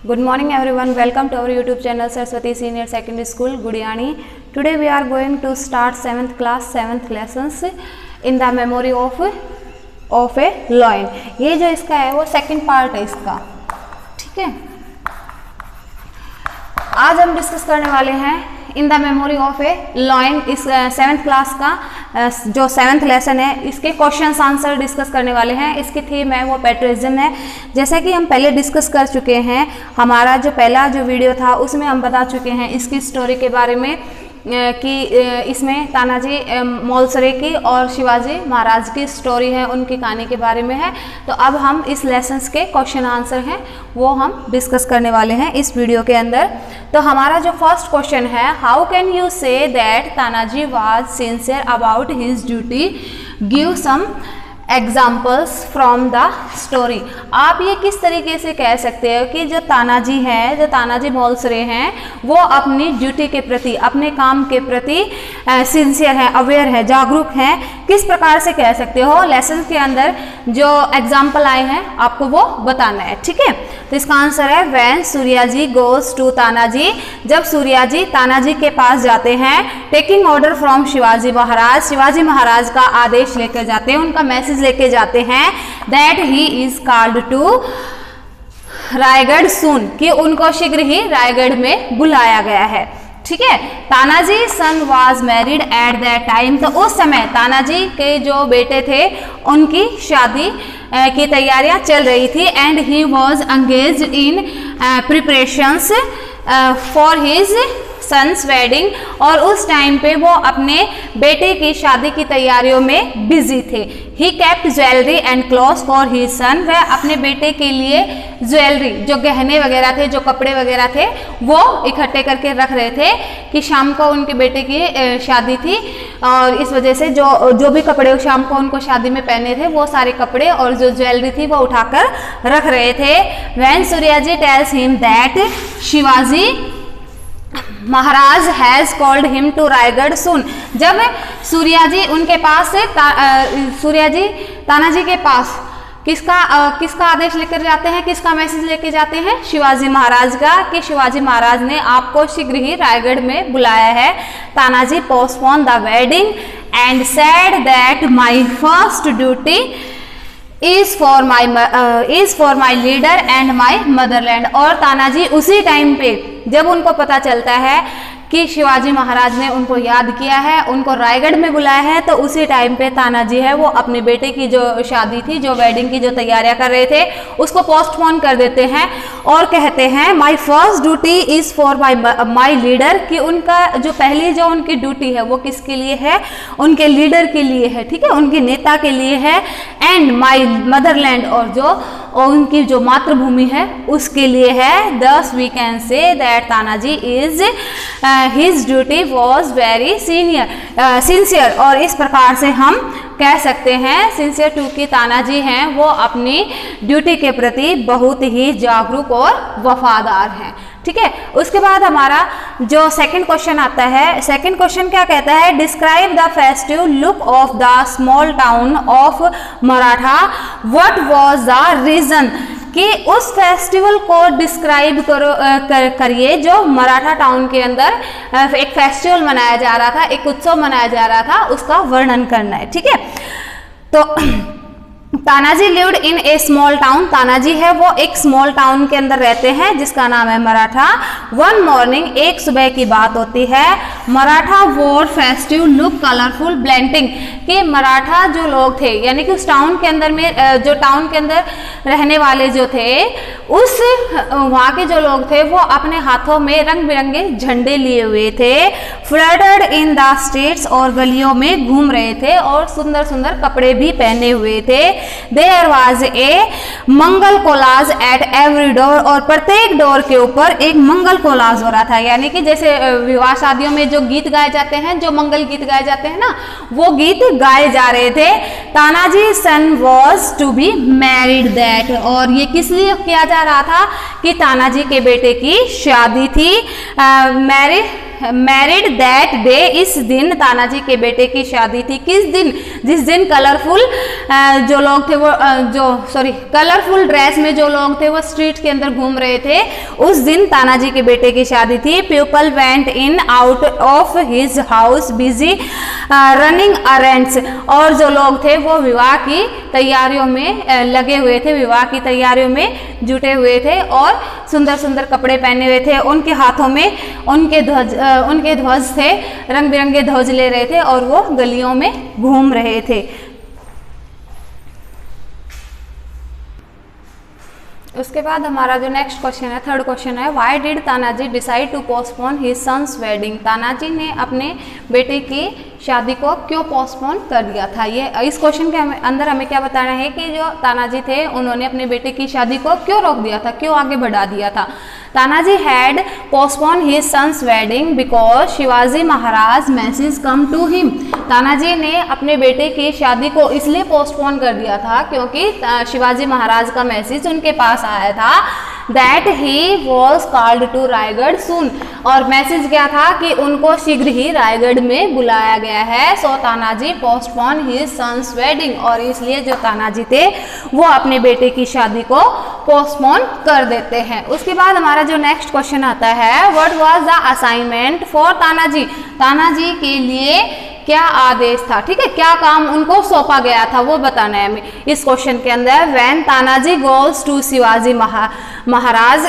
Good morning everyone, welcome to our YouTube channel Saraswati Senior Secondary School Gudiani. Today we are going to start 7th class 7th lessons in the memory of a lion. ये जो इसका है वो second part है इसका, ठीक है। आज हम डिस्कस करने वाले हैं in the memory of a lion, इस 7th क्लास का जो 7th लेसन है इसके क्वेश्चंस आंसर डिस्कस करने वाले हैं। इसकी थीम है वो पैट्रियटिज्म है। जैसा कि हम पहले डिस्कस कर चुके हैं, हमारा जो पहला जो वीडियो था उसमें हम बता चुके हैं इसकी स्टोरी के बारे में कि इसमें तानाजी मोलसरे की और शिवाजी महाराज की स्टोरी है, उनकी कहानी के बारे में है। तो अब हम इस लेसन्स के क्वेश्चन आंसर हैं वो हम डिस्कस करने वाले हैं इस वीडियो के अंदर। तो हमारा जो फर्स्ट क्वेश्चन है, how can you say that Tanaji was sincere about his duty, give some examples from the story. आप ये किस तरीके से कह सकते हो कि जो तानाजी हैं, जो तानाजी मोलसरे हैं, वो अपनी ड्यूटी के प्रति, अपने काम के प्रति सिंसियर है, अवेयर है, जागरूक हैं। किस प्रकार से कह सकते हो? लेसन के अंदर जो एग्जाम्पल आए हैं आपको वो बताना है, ठीक है। तो इसका आंसर है when Suryaji goes to Tanaji, जब सूर्याजी तानाजी के पास जाते हैं, taking order from Shivaji Maharaj, Shivaji Maharaj का आदेश लेकर जाते हैं, उनका मैसेज लेके जाते हैं, that he is called to Raigad soon, कि उनको शीघ्र ही रायगढ़ में बुलाया गया है, ठीक है। Tanaji son was married at that time, तो उस समय तानाजी के जो बेटे थे उनकी शादी की तैयारियां चल रही थी। And he was engaged in preparations for his son's wedding, और उस टाइम पे वो अपने बेटे की शादी की तैयारियों में बिजी थे। He kept jewellery and clothes for his son, वह अपने बेटे के लिए ज्वेलरी, जो गहने वगैरह थे, जो कपड़े वगैरह थे, वो इकट्ठे करके रख रहे थे कि शाम को उनके बेटे की शादी थी, और इस वजह से जो भी कपड़े शाम को उनको शादी में पहने थे वो सारे कपड़े और जो ज्वेलरी थी वो उठाकर रख रहे थे। When Suryaji tells him that Shivaji Maharaj has called him to Raigad soon, जब सूर्याजी उनके पास सूर्याजी तानाजी के पास किसका आदेश लेकर जाते हैं, किसका मैसेज लेके जाते हैं? शिवाजी महाराज का, कि शिवाजी महाराज ने आपको शीघ्र ही रायगढ़ में बुलाया है। Tanaji postpone the wedding and said that my first duty is for my leader and my Motherland, और तानाजी उसी टाइम पे जब उनको पता चलता है कि शिवाजी महाराज ने उनको याद किया है, उनको रायगढ़ में बुलाया है, तो उसी टाइम पे तानाजी है वो अपने बेटे की जो शादी थी, जो वेडिंग की जो तैयारियां कर रहे थे, उसको पोस्टपोन कर देते हैं और कहते हैं my first duty is for my leader, कि उनका जो पहली जो उनकी ड्यूटी है वो किसके लिए है? उनके लीडर के लिए है, ठीक है, उनके नेता के लिए है। एंड माय मदरलैंड, और उनकी जो मातृभूमि है उसके लिए है। Thus we can say that Tanaji is his duty was very sincere, और इस प्रकार से हम कह सकते हैं सिंसियर टू की तानाजी हैं वो अपनी ड्यूटी के प्रति बहुत ही जागरूक और वफादार हैं, ठीक है। उसके बाद हमारा जो सेकंड क्वेश्चन आता है, सेकंड क्वेश्चन क्या कहता है? Describe the festive look of the small town of Maratha, what was the reason, कि उस फेस्टिवल को डिस्क्राइब करिए जो मराठा टाउन के अंदर एक फेस्टिवल मनाया जा रहा था, एक उत्सव मनाया जा रहा था, उसका वर्णन करना है, ठीक है। तो Tanaji lived in A small town, Tanaji है वो एक स्मॉल टाउन के अंदर रहते हैं जिसका नाम है मराठा। वन मॉर्निंग, एक सुबह की बात होती है, मराठा वोर फेस्टिव लुक कलरफुल ब्लेंटिंग, कि मराठा जो लोग थे, यानी कि उस टाउन के अंदर में जो टाउन के अंदर रहने वाले जो थे, उस वहाँ के जो लोग थे वो अपने हाथों में रंग बिरंगे झंडे लिए हुए थे। फ्लटर्ड इन द स्ट्रीट्स, और गलियों में घूम रहे थे, और सुंदर सुंदर कपड़े भी पहने हुए थे। There was a mangal kalash at every door, और प्रत्येक डोर के ऊपर एक मंगल कोलाज हो रहा था, यानी कि जैसे विवाह शादियों में जो गीत गाए जाते हैं, जो मंगल गीत गाए जाते हैं ना, वो गीत गाए जा रहे थे। Tanaji son was to be married that, और ये किस लिए किया जा रहा था? कि तानाजी के बेटे की शादी थी। मैरिड दैट डे, इस दिन तानाजी के बेटे की शादी थी। किस दिन? जिस दिन कलरफुल जो लोग थे वो कलरफुल ड्रेस में जो लोग थे वो स्ट्रीट के अंदर घूम रहे थे। उस दिन तानाजी के बेटे की शादी थी। People went in out of his house busy running errands, और जो लोग थे वो विवाह की तैयारियों में लगे हुए थे, विवाह की तैयारियों में जुटे हुए थे और सुंदर सुंदर कपड़े पहने हुए थे। उनके हाथों में उनके ध्वज थे, रंग बिरंगे ध्वज ले रहे थे और वो गलियों में घूम रहे थे। उसके बाद हमारा जो नेक्स्ट क्वेश्चन है, थर्ड क्वेश्चन है, why did Tanaji decide to postpone his son's wedding. Tanaji ने अपने बेटे की शादी को क्यों पोस्टपोन कर दिया था। ये इस क्वेश्चन के अंदर हमें क्या बताना है कि जो तानाजी थे उन्होंने अपने बेटे की शादी को क्यों रोक दिया था, क्यों आगे बढ़ा दिया था। Tanaji had postpone his son's wedding because Shivaji Maharaj message come to him. Tanaji ने अपने बेटे की शादी को इसलिए पोस्टपोन कर दिया था क्योंकि शिवाजी महाराज का मैसेज उनके पास आया था that he was called to Raigad soon, और मैसेज क्या था कि उनको शीघ्र ही रायगढ़ में बुलाया गया है। So Tanaji postpone his son's wedding, और इसलिए जो तानाजी थे वो अपने बेटे की शादी को पोस्टपोन कर देते हैं। उसके बाद हमारा जो नेक्स्ट क्वेश्चन आता है, what was the assignment for Tanaji. Tanaji के लिए क्या आदेश था, ठीक है, क्या काम उनको सौंपा गया था वो बताना है हमें इस क्वेश्चन के अंदर। When Tanaji goes to Shivaji Maharaj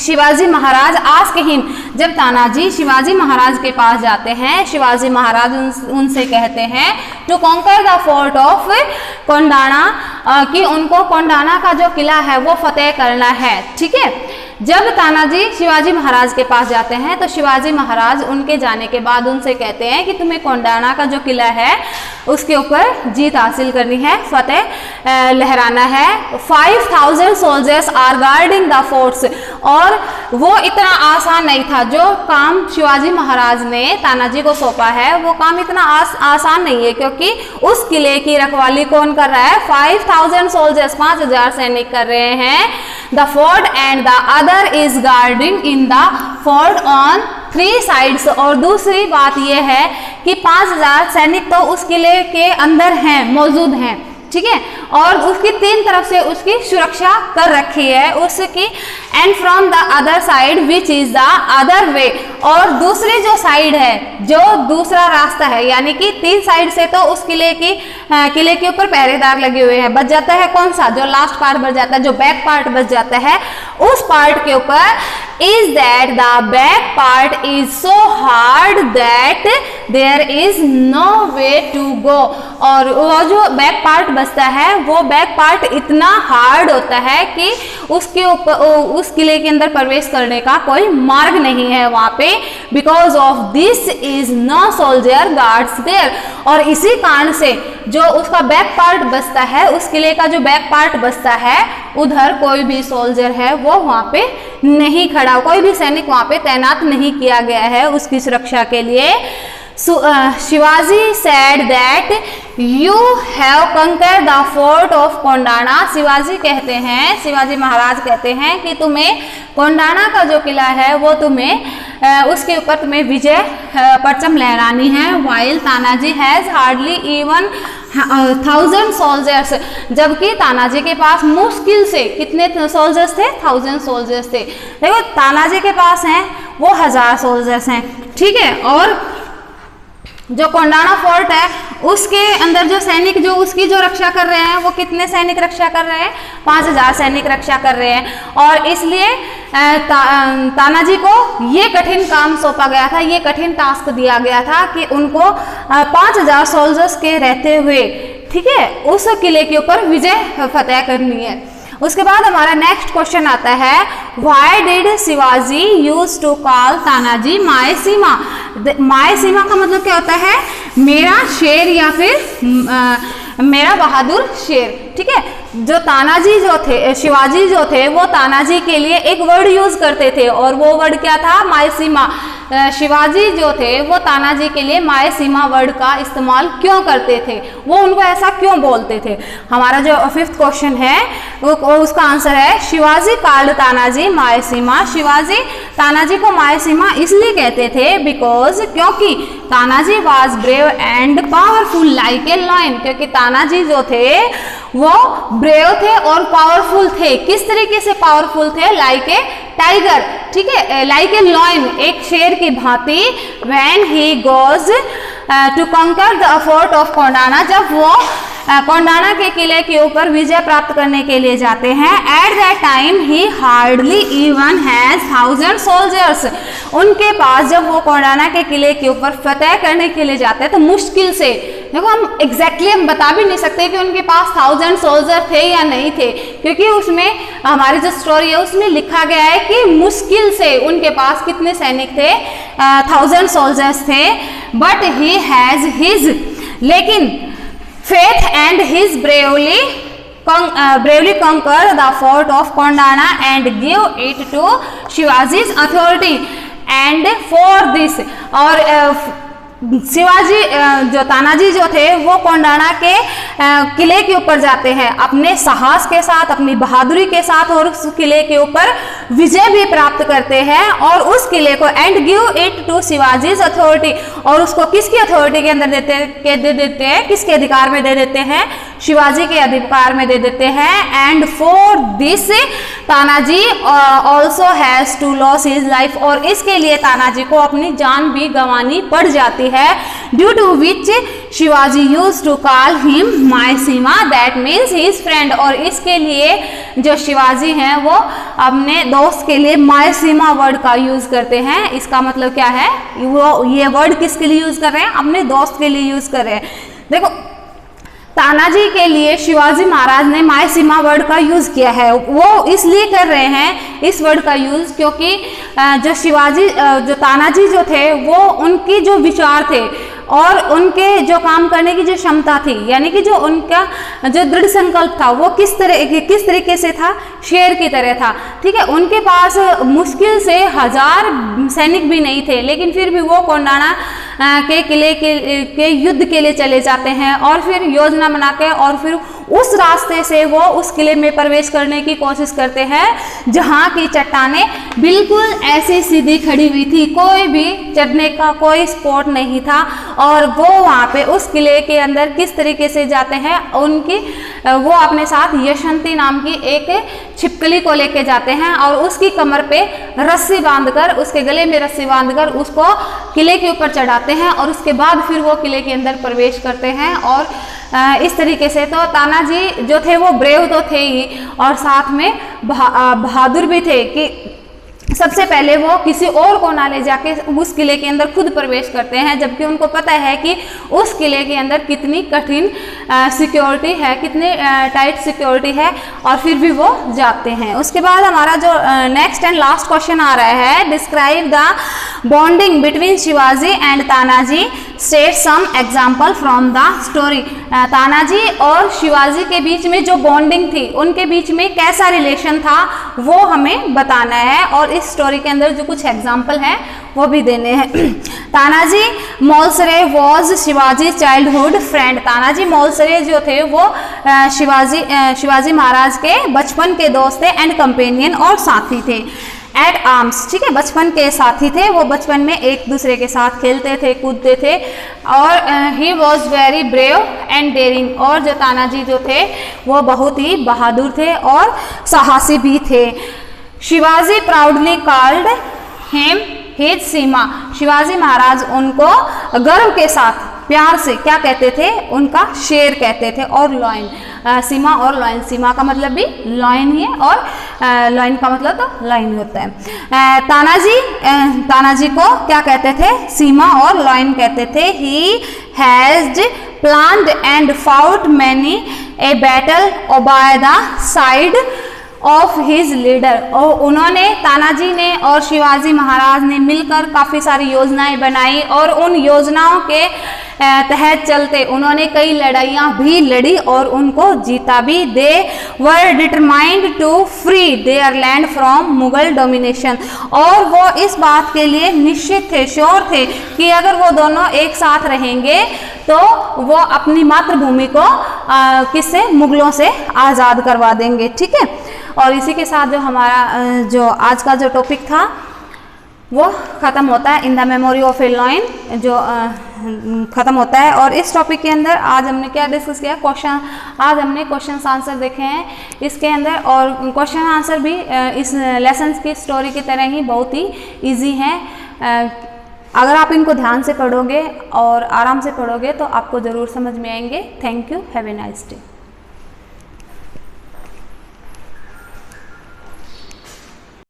Shivaji Maharaj ask him, जब तानाजी शिवाजी महाराज के पास जाते हैं, शिवाजी महाराज उनसे कहते हैं to conquer the fort of Kondana, कि उनको कोंडाना का जो किला है वो फतेह करना है, ठीक है। जब तानाजी शिवाजी महाराज के पास जाते हैं तो शिवाजी महाराज उनके जाने के बाद उनसे कहते हैं कि तुम्हें कोंडाना का जो किला है उसके ऊपर जीत हासिल करनी है, फतेह लहराना है। 5000 soldiers are guarding the forts, और वो इतना आसान नहीं था। जो काम शिवाजी महाराज ने तानाजी को सौंपा है वो काम इतना आसान नहीं है, क्योंकि उस किले की रखवाली कौन कर रहा है, 5000 सोल्जर्स, 5000 सैनिक कर रहे हैं। The fort and the other is guarding in the fort on 3 sides, और दूसरी बात यह है कि 5000 सैनिक तो उस किले के अंदर हैं, मौजूद हैं, ठीक है, और उसकी 3 तरफ से उसकी सुरक्षा कर रखी है उसकी। And from the other side which is the other way, और दूसरी जो साइड है, जो दूसरा रास्ता है, यानी कि 3 साइड से तो उस किले के ऊपर पहरेदार लगे हुए हैं। बच जाता है कौन सा, जो लास्ट पार्ट बच जाता है, जो बैक पार्ट बच जाता है, उस पार्ट के ऊपर is that the back part is so hard that there is no way to go, और वो जो बैक पार्ट बचता है वो बैक पार्ट इतना हार्ड होता है कि उसके ऊपर उस किले के अंदर प्रवेश करने का कोई मार्ग नहीं है वहां पे। Because of this is no soldier guards there, और इसी कारण से जो उसका बैक पार्ट बचता है, उस किले का जो बैक पार्ट बचता है, उधर कोई भी सोल्जर है वो वहां पे नहीं खड़ा, कोई भी सैनिक वहां पे तैनात नहीं किया गया है उसकी सुरक्षा के लिए। Shivaji said that you have conquer the fort of Kondana. Shivaji कहते हैं, शिवाजी महाराज कहते हैं कि तुम्हें कोंडाना का जो किला है वो तुम्हें उसके ऊपर तुम्हें विजय परचम लहरानी है। While Tanaji has hardly even 1000 soldiers, जबकि तानाजी के पास मुश्किल से कितने सोल्जर्स थे, 1000 सोल्जर्स थे। देखो तानाजी के पास हैं वो 1000 सोल्जर्स हैं, ठीक है, और जो कोंडाना फोर्ट है उसके अंदर जो सैनिक जो उसकी जो रक्षा कर रहे हैं वो कितने सैनिक रक्षा कर रहे हैं, 5000 सैनिक रक्षा कर रहे हैं। और इसलिए तानाजी को ये कठिन काम सौंपा गया था, ये कठिन टास्क दिया गया था कि उनको 5000 सोल्जर्स के रहते हुए, ठीक है, उस किले के ऊपर विजय फतेह करनी है। उसके बाद हमारा नेक्स्ट क्वेश्चन आता है, why did Shivaji use to call Tanaji my Simha. My Simha का मतलब क्या होता है, मेरा शेर या फिर मेरा बहादुर शेर, ठीक है। जो तानाजी जो थे, शिवाजी जो थे, वो तानाजी के लिए एक वर्ड यूज करते थे, और वो वर्ड क्या था, माय सीमा। शिवाजी जो थे वो तानाजी के लिए माय सीमा वर्ड का इस्तेमाल क्यों करते थे, वो उनको ऐसा क्यों बोलते थे। हमारा जो 5th क्वेश्चन है वो उसका आंसर है, शिवाजी कॉल्ड तानाजी माय सीमा। शिवाजी तानाजी को माय सीमा इसलिए कहते थे बिकॉज, क्योंकि Tanaji was brave and powerful like a lion, क्योंकि तानाजी जो थे वो ब्रेव थे और पावरफुल थे। किस तरीके से पावरफुल थे? लाइक ए टाइगर, ठीक है, लाइक ए लॉयन, एक शेर की भांति। व्हेन ही गोज टू कंकर द फोर्ट ऑफ कोंडाना, जब वो कोंडाना के किले के ऊपर विजय प्राप्त करने के लिए जाते हैं। Eight that time he hardly even has 1000 soldiers, उनके पास जब वो कोंडाना के किले के ऊपर फतेह करने के लिए जाते हैं तो मुश्किल से, देखो हम एग्जैक्टली हम बता भी नहीं सकते कि उनके पास 1000 सोल्जर थे या नहीं थे, क्योंकि उसमें हमारी जो स्टोरी है उसमें लिखा गया है कि मुश्किल से उनके पास कितने सैनिक थे, 1000 सोल्जर्स थे। बट ही हैज हिज, लेकिन faith and his bravely conquer the fort of Kondana and give it to Shivaji's authority, and for this, और शिवाजी जो तानाजी जो थे वो कोंडाना के किले के ऊपर जाते हैं अपने साहस के साथ, अपनी बहादुरी के साथ, और उस किले के ऊपर विजय भी प्राप्त करते हैं। और उस किले को and give it to Shivaji's authority, और उसको किसकी अथॉरिटी के अंदर दे देते हैं, किसके अधिकार में दे देते हैं? शिवाजी के अधिकार में दे देते हैं। And for this Tanaji also has to loss his life, और इसके लिए तानाजी को अपनी जान भी गंवानी पड़ जाती है। Due to which Shivaji use to call him my सीमा, दैट मीन्स हिज फ्रेंड, और इसके लिए जो शिवाजी हैं वो अपने दोस्त के लिए माय सीमा वर्ड का यूज करते हैं। इसका मतलब क्या है? वो ये वर्ड किसके लिए यूज कर रहे हैं? अपने दोस्त के लिए यूज कर रहे हैं। देखो तानाजी के लिए शिवाजी महाराज ने माय सीमा वर्ड का यूज किया है। वो इसलिए कर रहे हैं इस वर्ड का यूज क्योंकि जो तानाजी जो थे वो उनकी जो विचार थे और उनके जो काम करने की जो क्षमता थी, यानी कि जो उनका जो दृढ़ संकल्प था वो किस तरीके से था? शेर की तरह था, ठीक है। उनके पास मुश्किल से 1000 सैनिक भी नहीं थे, लेकिन फिर भी वो कोंडाना के किले के युद्ध के लिए चले जाते हैं और फिर योजना बना के और फिर उस रास्ते से वो उस किले में प्रवेश करने की कोशिश करते हैं जहाँ की चट्टानें बिल्कुल ऐसी सीधी खड़ी हुई थी, कोई भी चढ़ने का कोई स्पॉट नहीं था। और वो वहाँ पे उस किले के अंदर किस तरीके से जाते हैं, वो अपने साथ यशवंती नाम की एक छिपकली को लेके जाते हैं और उसकी कमर पे रस्सी बांधकर, उसके गले में रस्सी बांधकर उसको किले के ऊपर चढ़ाते हैं और उसके बाद फिर वो किले के अंदर प्रवेश करते हैं। और इस तरीके से तो तानाजी जो थे वो ब्रेव तो थे ही और साथ में बहादुर भी थे कि सबसे पहले वो किसी और को ना ले जाके उस किले के अंदर खुद प्रवेश करते हैं, जबकि उनको पता है कि उस किले के अंदर कितनी कठिन सिक्योरिटी है, कितनी टाइट सिक्योरिटी है, और फिर भी वो जाते हैं। उसके बाद हमारा जो नेक्स्ट एंड लास्ट क्वेश्चन आ रहा है, describe the bonding between Shivaji and Tanaji, state some example from the story. Tanaji और शिवाजी के बीच में जो बॉन्डिंग थी, उनके बीच में कैसा रिलेशन था वो हमें बताना है और इस स्टोरी के अंदर जो कुछ एग्जाम्पल हैं वो भी देने हैं। Tanaji Malusare was Shivaji childhood friend. Tanaji Malusare जो थे वो शिवाजी महाराज के बचपन के दोस्त थे एंड कंपेनियन और साथी थे। एट आर्म्स, ठीक है, बचपन के साथी थे, वो बचपन में एक दूसरे के साथ खेलते थे, कूदते थे। और he was very brave and daring, और जो तानाजी जो थे वो बहुत ही बहादुर थे और साहसी भी थे। Shivaji proudly called him his Simha. Shivaji Maharaj उनको गर्व के साथ प्यार से क्या कहते थे? उनका शेर कहते थे। और लॉयन, सीमा और लॉयन, सीमा का मतलब भी लॉयन ही है और लॉयन का मतलब तो लॉयन होता है। तानाजी को क्या कहते थे? सीमा और लॉयन कहते थे। He has planned and fought many a battle by the side of his leader. और उन्होंने, तानाजी ने और शिवाजी महाराज ने मिलकर काफ़ी सारी योजनाएं बनाई और उन योजनाओं के तहत चलते उन्होंने कई लड़ाइयाँ भी लड़ी और उनको जीता भी। They were determined to free their land from Mughal domination. और वो इस बात के लिए निश्चित थे, श्योर थे कि अगर वो दोनों एक साथ रहेंगे तो वो अपनी मातृभूमि को किससे? मुगलों से आज़ाद करवा देंगे, ठीक है। और इसी के साथ जो हमारा जो आज का जो टॉपिक था वो ख़त्म होता है। इन the memory of A lion जो ख़त्म होता है। और इस टॉपिक के अंदर आज हमने क्या डिस्कस किया, आज हमने क्वेश्चन आंसर देखे हैं इसके अंदर। और क्वेश्चन आंसर भी इस लेसन की स्टोरी की तरह ही बहुत ही ईजी हैं। अगर आप इनको ध्यान से पढ़ोगे और आराम से पढ़ोगे तो आपको ज़रूर समझ में आएंगे। Thank you, have a nice day.